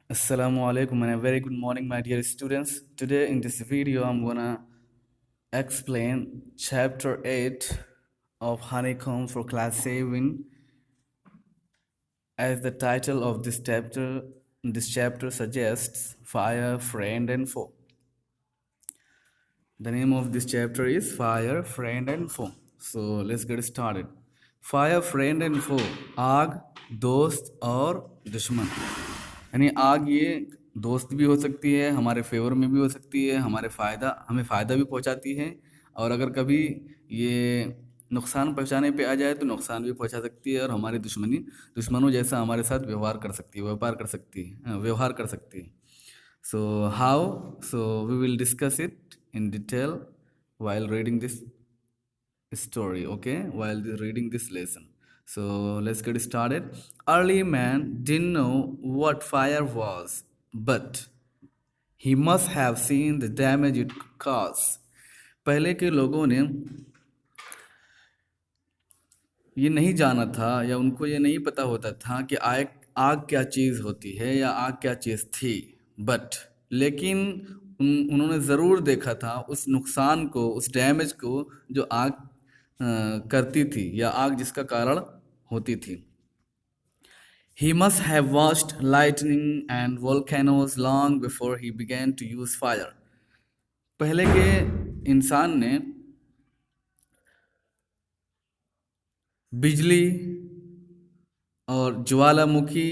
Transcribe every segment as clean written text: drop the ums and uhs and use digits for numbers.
Assalamu alaikum and a very good morning, my dear students. Today in this video, I'm gonna explain chapter 8 of Honeycomb for class 7. As the title of this chapter suggests, fire, friend, and foe. The name of this chapter is Fire, Friend and Foe. So let's get started. Fire, friend and foe. आग, दोस्त और दुश्मन. यानी आग ये दोस्त भी हो सकती है, हमारे फेवर में भी हो सकती है, हमें फ़ायदा भी पहुंचाती है, और अगर कभी ये नुकसान पहुंचाने पे आ जाए तो नुकसान भी पहुंचा सकती है, और हमारी दुश्मनों जैसा हमारे साथ व्यवहार कर सकती है, व्यवहार कर सकती है. So how? So we will discuss it in detail while reading this story, okay? Reading this lesson. So let's get started. Early man didn't know what fire was, but he must have seen the damage it caused. पहले के लोगों ने ये नहीं जाना था, या उनको ये नहीं पता होता था कि आग आग क्या चीज़ होती है या आग क्या चीज़ थी. लेकिन उन्होंने ज़रूर देखा था उस नुकसान को, उस डैमेज को जो आग करती थी, या आग जिसका कारण होती थी. He must have watched lightning and volcanoes long before he began to use fire. पहले के इंसान ने बिजली और ज्वालामुखी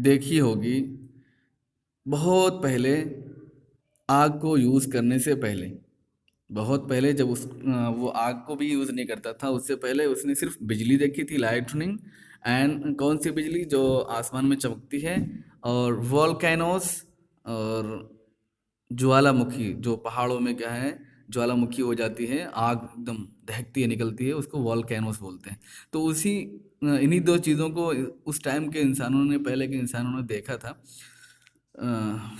देखी होगी बहुत पहले, आग को यूज़ करने से पहले. बहुत पहले जब वो आग को भी यूज़ नहीं करता था, उससे पहले उसने सिर्फ बिजली देखी थी, लाइटनिंग. एंड कौन सी बिजली? जो आसमान में चमकती है. और वॉल्केनोस, और ज्वालामुखी, जो पहाड़ों में क्या है, ज्वालामुखी हो जाती है, आग एकदम दहकती है, निकलती है, उसको वॉल्केनोस बोलते हैं. तो इन्हीं दो चीज़ों को उस टाइम के इंसानों ने, पहले के इंसानों ने देखा था.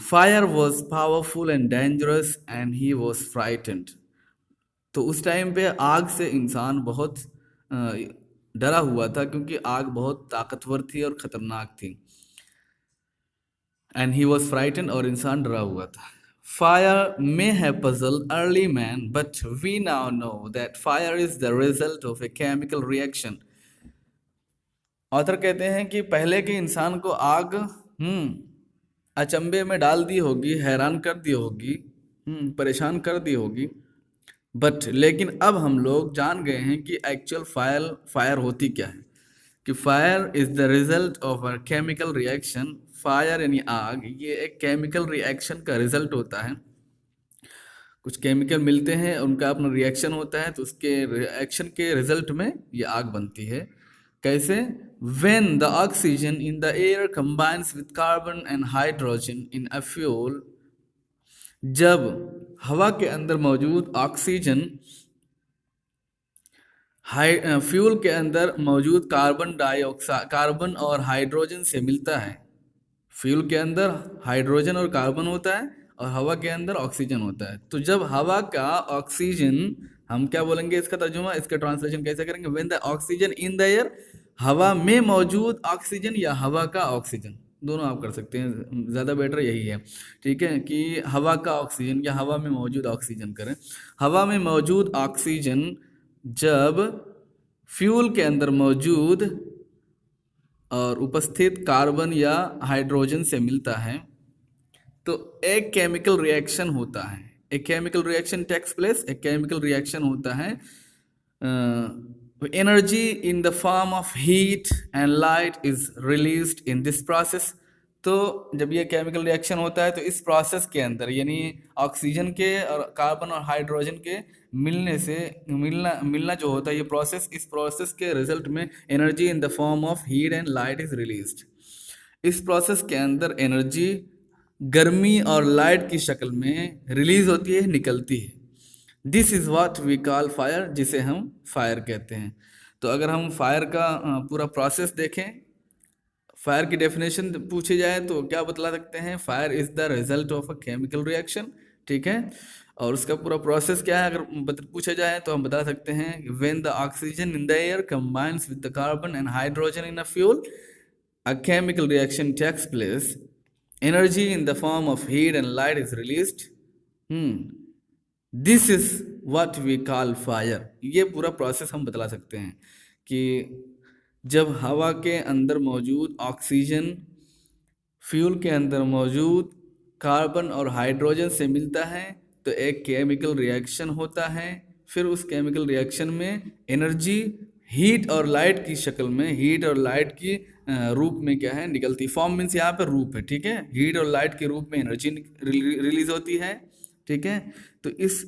Fire was powerful and dangerous and he was frightened. तो उस टाइम पे आग से इंसान बहुत डरा हुआ था, क्योंकि आग बहुत ताकतवर थी और ख़तरनाक थी. एंड ही वॉज फ्राइटेंड, और इंसान डरा हुआ था. Fire may have puzzled early man, but we now know that fire is the result of a chemical reaction. Author कहते हैं कि पहले के इंसान को आग अचंभे में डाल दी होगी, हैरान कर दी होगी, परेशान कर दी होगी. लेकिन अब हम लोग जान गए हैं कि एक्चुअल फायर होती क्या है. कि fire is the result of a chemical reaction. Fire यानी आग, ये एक केमिकल रिएक्शन का रिजल्ट होता है. कुछ केमिकल मिलते हैं, उनका अपना रिएक्शन होता है, तो उसके रिएक्शन के रिजल्ट में ये आग बनती है. कैसे? When the oxygen in the air combines with carbon and hydrogen in a fuel. जब हवा के अंदर मौजूद ऑक्सीजन फ्यूल के अंदर मौजूद कार्बन और हाइड्रोजन से मिलता है. फ्यूल के अंदर हाइड्रोजन और कार्बन होता है, और हवा के अंदर ऑक्सीजन होता है. तो जब हवा का ऑक्सीजन, हम क्या बोलेंगे इसका तर्जुमा, इसका ट्रांसलेशन कैसे करेंगे? When the oxygen in the air, हवा में मौजूद ऑक्सीजन या हवा का ऑक्सीजन, दोनों आप कर सकते हैं, ज़्यादा बेटर यही है. ठीक है, कि हवा का ऑक्सीजन या हवा में मौजूद ऑक्सीजन करें. हवा में मौजूद ऑक्सीजन जब फ्यूल के अंदर मौजूद और उपस्थित कार्बन या हाइड्रोजन से मिलता है, तो एक केमिकल रिएक्शन होता है. एक केमिकल रिएक्शन टेक्स प्लेस. एक केमिकल रिएक्शन होता है. Energy in the form of heat and light is released in this process. तो जब ये केमिकल रिएक्शन होता है, तो इस प्रोसेस के अंदर, यानी ऑक्सीजन के और कार्बन और हाइड्रोजन के मिलना जो होता है, ये प्रोसेस, इस प्रोसेस के रिजल्ट में energy in the form of heat and light is released. इस प्रोसेस के अंदर एनर्जी गर्मी और लाइट की शक्ल में रिलीज होती है, निकलती है. This is what we call fire, जिसे हम फायर कहते हैं. तो अगर हम फायर का पूरा प्रोसेस देखें, फायर की डेफिनेशन पूछी जाए तो क्या बतला सकते हैं? Fire is the result of a chemical reaction. ठीक है, और उसका पूरा प्रोसेस क्या है अगर पूछा जाए तो हम बता सकते हैं, when the oxygen in the air combines with the carbon and hydrogen in a fuel, a chemical reaction takes place. Energy in the form of heat and light is released. This is what we call fire. ये पूरा process हम बतला सकते हैं कि जब हवा के अंदर मौजूद ऑक्सीजन फ्यूल के अंदर मौजूद कार्बन और हाइड्रोजन से मिलता है तो एक केमिकल रिएक्शन होता है। फिर उस केमिकल रिएक्शन में एनर्जी हीट और लाइट की शक्ल में, हीट और लाइट की रूप में क्या है निकलती। फॉर्म मीन्स यहाँ पे रूप है, ठीक है। हीट और लाइट के रूप में एनर्जी रिलीज होती है, ठीक है। तो इस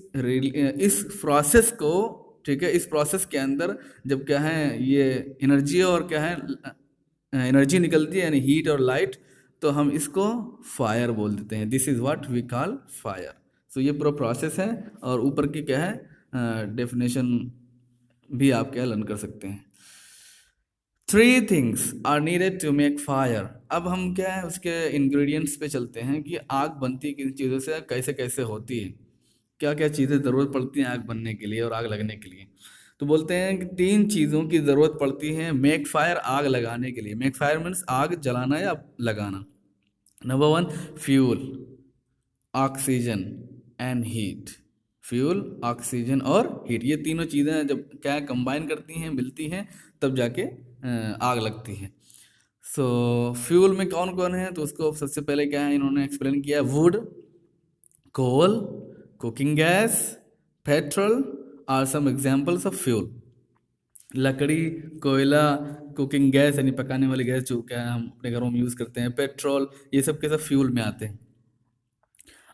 प्रोसेस को, ठीक है, इस प्रोसेस के अंदर जब क्या है ये एनर्जी और क्या है एनर्जी निकलती है यानी हीट और लाइट, तो हम इसको फायर बोल देते हैं। This is what we call fire. So ये पूरा प्रोसेस है और ऊपर की क्या है डेफिनेशन भी आप क्या लर्न कर सकते हैं। 3 things are needed to make fire. अब हम क्या है उसके इंग्रेडिएंट्स पे चलते हैं कि आग बनती किन चीज़ों से, कैसे कैसे होती है, क्या क्या चीज़ें ज़रूरत पड़ती हैं आग बनने के लिए और आग लगने के लिए। तो बोलते हैं कि 3 चीज़ों की ज़रूरत पड़ती है मेक फायर, आग लगाने के लिए। मेक फायर मीन्स आग जलाना या लगाना। Number 1 fuel, oxygen and heat. Fuel, oxygen और हीट, ये तीनों चीज़ें जब क्या कंबाइन करती हैं, मिलती हैं, तब जाके आग लगती है। सो फ्यूल में कौन कौन है, तो उसको सबसे पहले क्या है इन्होंने एक्सप्लेन किया, wood, coal, cooking gas, petrol are some examples of fuel. लकड़ी, कोयला, कुकिंग गैस यानी पकाने वाली गैस जो क्या हम अपने घरों में यूज़ करते हैं, पेट्रोल, ये सब के सब फ्यूल में आते हैं।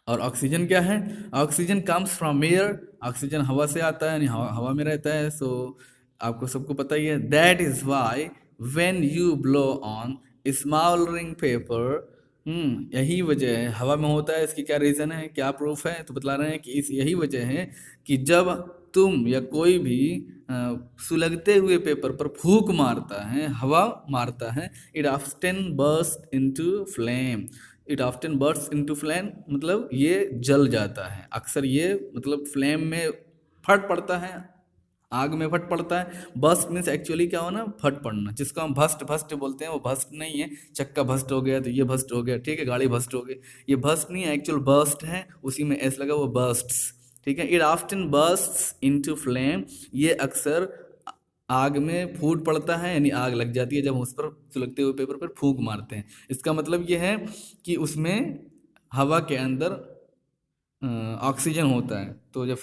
और ऑक्सीजन क्या है, oxygen comes from air, oxygen हवा से आता है यानी हवा में रहता है। सो आपको सबको पता ही है, that is why when you blow on smouldering paper, यही वजह है, हवा में होता है। इसकी क्या रीज़न है, क्या प्रूफ है, तो बतला रहे हैं कि इस यही वजह है कि जब तुम या कोई भी सुलगते हुए पेपर पर फूंक मारता है, हवा मारता है, it often burst into flame. It often burst into flame मतलब ये जल जाता है, अक्सर ये मतलब फ्लेम में फट पड़ता है, आग में फट पड़ता है। बस्ट मीन्स एक्चुअली क्या हो ना, फट पड़ना, जिसको हम भस्ट भस्ट बोलते हैं, वो भस्ट नहीं है। चक्का भस्ट हो गया तो ये भस्ट हो गया, ठीक है, गाड़ी भस्ट हो गई, ये भस्ट नहीं है, एक्चुअल बस्ट है, उसी में एस लगा, वो बर्स्ट्स, ठीक है। It often bursts into flame, ये अक्सर आग में फूट पड़ता है यानी आग लग जाती है जब हम उस पर सुलगते हुए पेपर पर फूंक मारते हैं। इसका मतलब ये है कि उसमें हवा के अंदर ऑक्सीजन होता है, तो जब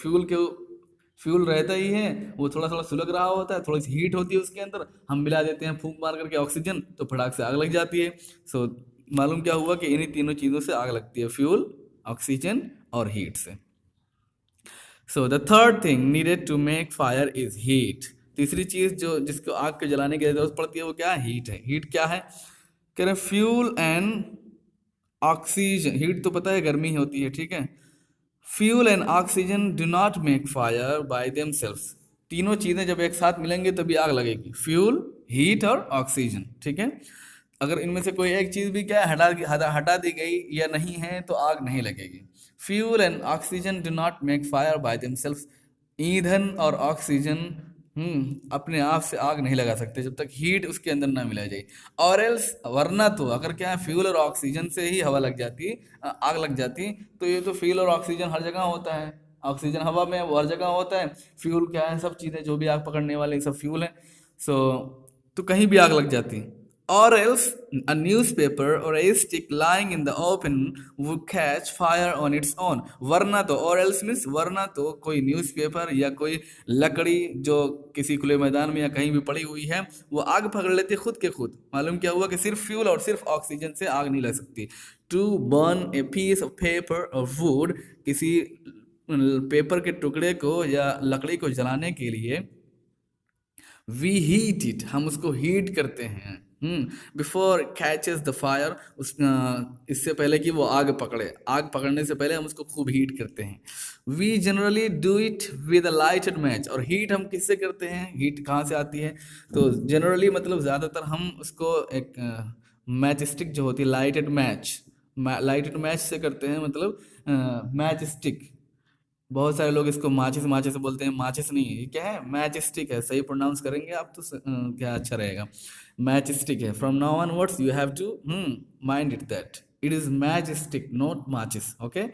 फ्यूल रहता ही है, वो थोड़ा थोड़ा सुलग रहा होता है, थोड़ी सी हीट होती है उसके अंदर, हम मिला देते हैं फूंक मार करके ऑक्सीजन, तो फटाक से आग लग जाती है। सो मालूम क्या हुआ कि इन्हीं तीनों चीज़ों से आग लगती है, फ्यूल, ऑक्सीजन और हीट से। So the third thing needed to make fire is heat. तीसरी चीज जो जिसको आग के जलाने की जरूरत पड़ती है वो क्या है, हीट है। हीट क्या है, कह रहे फ्यूल एंड ऑक्सीजन। हीट तो पता है गर्मी होती है, ठीक है। Fuel and oxygen do not make fire by themselves. तीनों चीजें जब एक साथ मिलेंगे तभी आग लगेगी, फ्यूल, हीट और ऑक्सीजन, ठीक है। अगर इनमें से कोई एक चीज भी क्या है हटा दी गई या नहीं है तो आग नहीं लगेगी। Fuel and oxygen do not make fire by themselves. ईंधन और ऑक्सीजन अपने आप से आग नहीं लगा सकते जब तक हीट उसके अंदर ना मिला जाए। और एल्स, वरना तो अगर क्या है फ्यूल और ऑक्सीजन से ही हवा लग जाती, आग लग जाती, तो ये तो फ्यूल और ऑक्सीजन हर जगह होता है। ऑक्सीजन हवा में वो हर जगह होता है, फ्यूल क्या है, सब चीज़ें जो भी आग पकड़ने वाले सब फ्यूल है। सो तो कहीं भी आग लग जाती। Or else a newspaper or a stick lying in the open would catch fire on its own। वरना तो, और else means वरना तो कोई न्यूज़पेपर या कोई लकड़ी जो किसी खुले मैदान में या कहीं भी पड़ी हुई है वो आग पकड़ लेती खुद के खुद। मालूम क्या हुआ कि सिर्फ फ्यूल और सिर्फ ऑक्सीजन से आग नहीं लग सकती। To burn a piece of paper और वुड, किसी पेपर के टुकड़े को या लकड़ी को जलाने के लिए, वी हीट इट, हम उसको हीट करते हैं। बिफोर कैचेस द फायर, उस इससे पहले कि वो आग पकड़े, आग पकड़ने से पहले हम उसको खूब हीट करते हैं। We generally do it with a lighted match. और हीट हम किससे करते हैं, हीट कहाँ से आती है, तो जनरली मतलब ज़्यादातर हम उसको एक मैच स्टिक जो होती है, लाइटेड मैच से करते हैं, मतलब मैच स्टिक। बहुत सारे लोग इसको माचिस माचिस बोलते हैं, माचिस नहीं है, ये क्या है, मैच स्टिक है। सही प्रोनाउंस करेंगे आप तो क्या अच्छा रहेगा, मैच स्टिक है। From now onwards you have to mind it that. It is majestic not माचिस। ओके,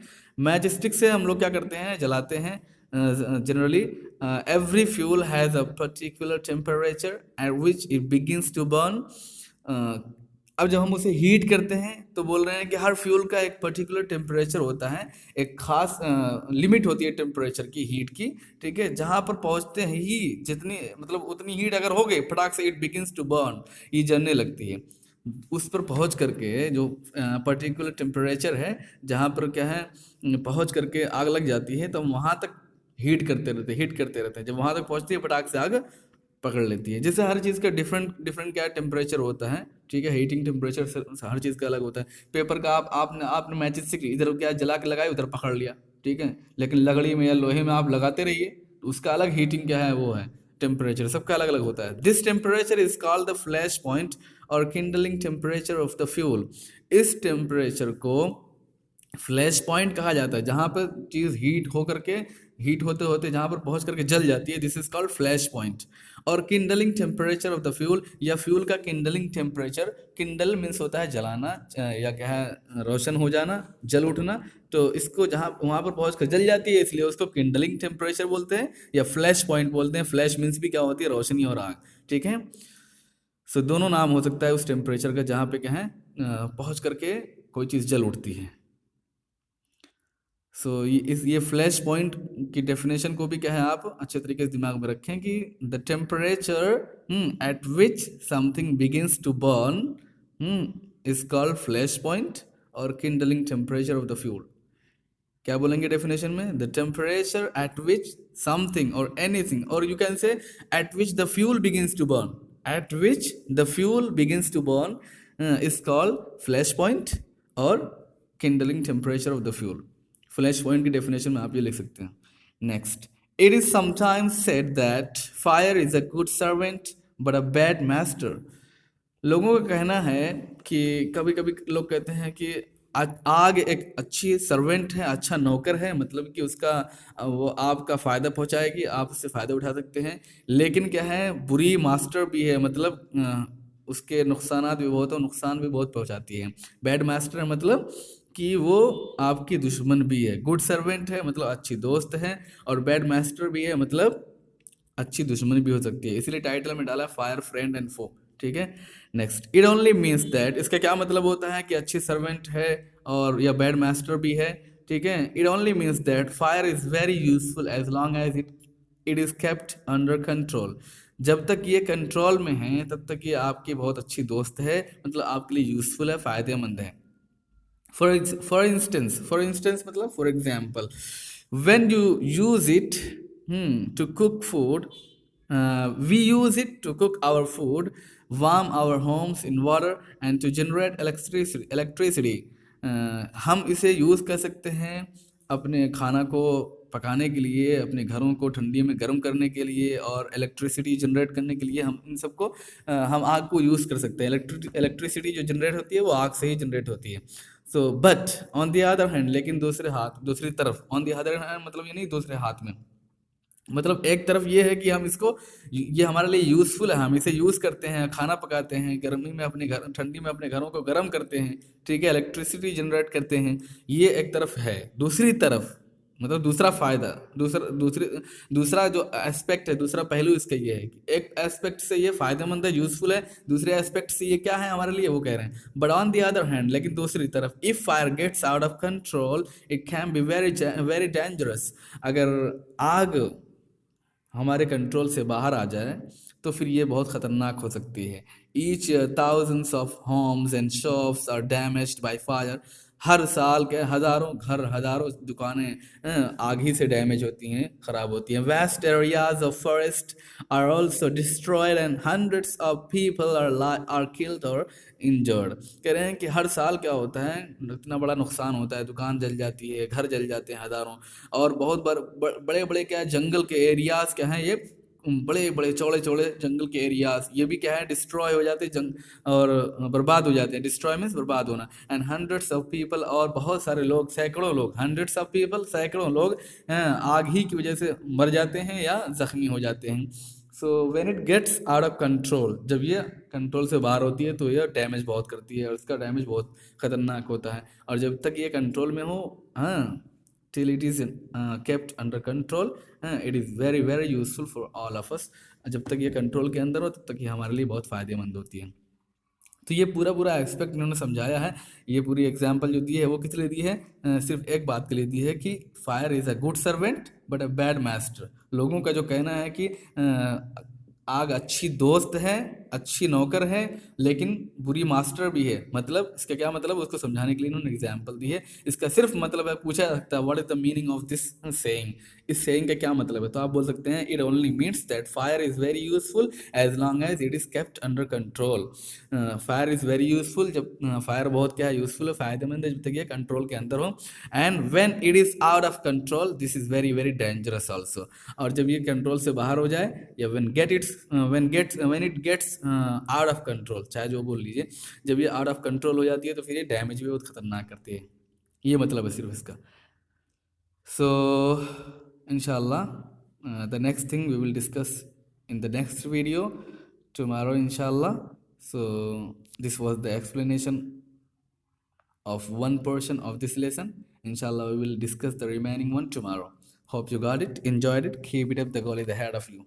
मैजिस्टिक से हम लोग क्या करते हैं, जलाते हैं generally. Every fuel has a particular temperature at which it begins to burn. अब जब हम उसे हीट करते हैं तो बोल रहे हैं कि हर फ्यूल का एक पर्टिकुलर टेम्परेचर होता है, एक खास लिमिट होती है टेम्परेचर की, हीट की। ठीक है, जहाँ पर पहुँचते हैं ही जितनी मतलब उतनी हीट अगर हो गई फटाक से, इट बिगिंस टू बर्न, ये जलने लगती है। उस पर पहुँच करके जो पर्टिकुलर टेम्परेचर है जहाँ पर क्या है पहुँच करके आग लग जाती है, तो वहाँ तक हीट करते रहते हैं। जब वहाँ तक पहुँचती है फटाक से आग पकड़ लेती है। जैसे हर चीज़ का डिफरेंट डिफरेंट क्या टेम्परेचर होता है। ठीक है, हीटिंग टेम्परेचर से हर चीज़ का अलग होता है। पेपर का आपने आपने मैचिस से इधर क्या जला के लगाया, उधर पकड़ लिया, ठीक है। लेकिन लकड़ी में या लोहे में आप लगाते रहिए, तो उसका अलग हीटिंग क्या है, वो है टेम्परेचर, सबका अलग अलग होता है। This temperature is called the flash point और kindling temperature of the fuel. इस टेम्परेचर को फ्लैश पॉइंट कहा जाता है, जहाँ पर चीज़ हीट होते होते जहाँ पर पहुँच करके जल जाती है, this is called flash point. और kindling temperature of the fuel, या फ्यूल का किंडलिंग टेम्परेचर, किंडल मीन्स होता है जलाना, या क्या है रोशन हो जाना, जल उठना। तो इसको जहाँ वहाँ पर पहुँच कर जल जाती है, इसलिए उसको किंडलिंग टेम्परेचर बोलते हैं या फ्लैश पॉइंट बोलते हैं। फ्लैश मीन्स भी क्या होती है, रोशनी और आग। ठीक है, सो दोनों नाम हो सकता है उस टेम्परेचर का जहाँ पे क्या है पहुँच करके कोई चीज़ जल उठती है। सो ये फ्लैश पॉइंट की डेफिनेशन को भी क्या है आप अच्छे तरीके से दिमाग में रखें कि the temperature at which something begins to burn is called flash point और kindling temperature of the fuel. क्या बोलेंगे डेफिनेशन में, the temperature at which something और एनीथिंग, और you can say at which the fuel begins to burn, at which the fuel begins to burn is called flash point और kindling temperature of the fuel. Flash point की definition में आप ये लिख सकते हैं। Next, it is sometimes said that fire is a good servant but a bad master. लोगों का कहना है कि कभी कभी लोग कहते हैं कि आग एक अच्छी सर्वेंट है, अच्छा नौकर है, मतलब कि उसका वो आपका फ़ायदा पहुंचाएगी, आप उससे फ़ायदा उठा सकते हैं। लेकिन क्या है, बुरी मास्टर भी है, मतलब उसके नुकसानात भी बहुत और नुकसान भी बहुत पहुंचाती है। बैड मास्टर है मतलब कि वो आपकी दुश्मन भी है। गुड सर्वेंट है मतलब अच्छी दोस्त है, और बैड मास्टर भी है मतलब अच्छी दुश्मनी भी हो सकती है। इसलिए टाइटल में डाला फायर फ्रेंड एंड फो। ठीक है, next, it only means that, इसका क्या मतलब होता है कि अच्छी सर्वेंट है और या बैड मास्टर भी है। ठीक है, it only means that fire is very useful as long as it is kept under control. जब तक ये कंट्रोल में है तब तक ये आपकी बहुत अच्छी दोस्त है, मतलब आपके लिए यूजफुल है, फायदेमंद है। For instance मतलब for example, when you use it to cook food, we use it to cook our food, warm our homes in water and to generate electricity। हम इसे यूज़ कर सकते हैं अपने खाना को पकाने के लिए, अपने घरों को ठंडी में गर्म करने के लिए और इलेक्ट्रिसिटी जनरेट करने के लिए। हम इन सबको हम आग को यूज़ कर सकते हैं। इलेक्ट्रिसिटी जो जनरेट होती है वो आग से ही जनरेट होती है। So but on the other hand, लेकिन दूसरी तरफ, ऑन द अदर हैंड मतलब ये नहीं दूसरे हाथ में, मतलब एक तरफ ये है कि हम इसको, ये हमारे लिए यूज़फुल है, हम इसे यूज़ करते हैं, खाना पकाते हैं, गर्मी में अपने घर, ठंडी में अपने घरों को गर्म करते हैं। ठीक है, इलेक्ट्रिसिटी जनरेट करते हैं, ये एक तरफ है। दूसरी तरफ मतलब दूसरा फ़ायदा, दूसरा जो एस्पेक्ट है, दूसरा पहलू इसका ये है कि एक एस्पेक्ट से ये फ़ायदेमंद है, यूज़फुल है, दूसरे एस्पेक्ट से ये क्या है हमारे लिए, वो कह रहे हैं। But on the other hand, लेकिन दूसरी तरफ, if fire gets out of control it can be very very dangerous. अगर आग हमारे कंट्रोल से बाहर आ जाए तो फिर ये बहुत ख़तरनाक हो सकती है। Each thousands of homes and shops are damaged by fire. हर साल के हज़ारों घर, हज़ारों दुकानें आग ही से डैमेज होती हैं, ख़राब होती हैं। Vast areas of forest are also destroyed and hundreds of people are killed और इंजर्ड। कह रहे हैं कि हर साल क्या होता है, इतना बड़ा नुकसान होता है, दुकान जल जाती है, घर जल जाते हैं हज़ारों, और बहुत बड़े बड़े क्या है जंगल के एरियाज क्या हैं, ये बड़े बड़े चौड़े चौड़े जंगल के एरियाज, ये भी क्या है डिस्ट्रॉय हो जाते हैं, और बर्बाद हो जाते हैं। डिस्ट्रॉय मीन्स बर्बाद होना। एंड हंड्रेड्स ऑफ पीपल, और बहुत सारे लोग, सैकड़ों लोग, हंड्रेड्स ऑफ पीपल सैकड़ों लोग आग ही की वजह से मर जाते हैं या जख्मी हो जाते हैं। So when it gets out of control, जब ये कंट्रोल से बाहर होती है तो ये डैमेज बहुत करती है और इसका डैमेज बहुत खतरनाक होता है। और जब तक ये कंट्रोल में हो, हाँ, till it is kept under control, it is very very useful for all of us. जब तक ये कंट्रोल के अंदर हो तब तक ये हमारे लिए बहुत फ़ायदेमंद होती है। तो ये पूरा पूरा एस्पेक्ट इन्होंने समझाया है। ये पूरी एग्जांपल जो दी है वो किस लिए दी है? सिर्फ एक बात के लिए दी है कि fire is a good servant but a bad master. लोगों का जो कहना है कि आग अच्छी दोस्त है, अच्छी नौकर है, लेकिन बुरी मास्टर भी है। मतलब इसका क्या मतलब, उसको समझाने के लिए इन्होंने एग्जाम्पल दी है। इसका सिर्फ मतलब है, पूछा जा सकता है what is the meaning of this saying, इस सेइंग का क्या मतलब है? तो आप बोल सकते हैं it only means that fire is very useful as long as it is kept under control. Fire is very useful, जब फायर बहुत क्या है, यूजफुल है, फायदेमंद है, जब तक ये कंट्रोल के अंदर हो। And when it is out of control this is very very dangerous also. और जब ये कंट्रोल से बाहर हो जाए, या when it gets out of control, चाहे जो बोल लीजिए, जब ये आउट ऑफ कंट्रोल हो जाती है तो फिर ये डैमेज भी बहुत खतरनाक करती है। ये मतलब है सिर्फ इसका। So, inshallah, the next thing we will discuss in the next video tomorrow, inshallah. So, this was the explanation of one portion of this lesson. Inshallah, we will discuss the remaining one tomorrow. Hope you got it, enjoyed it. Keep it up. The goal is ahead of you.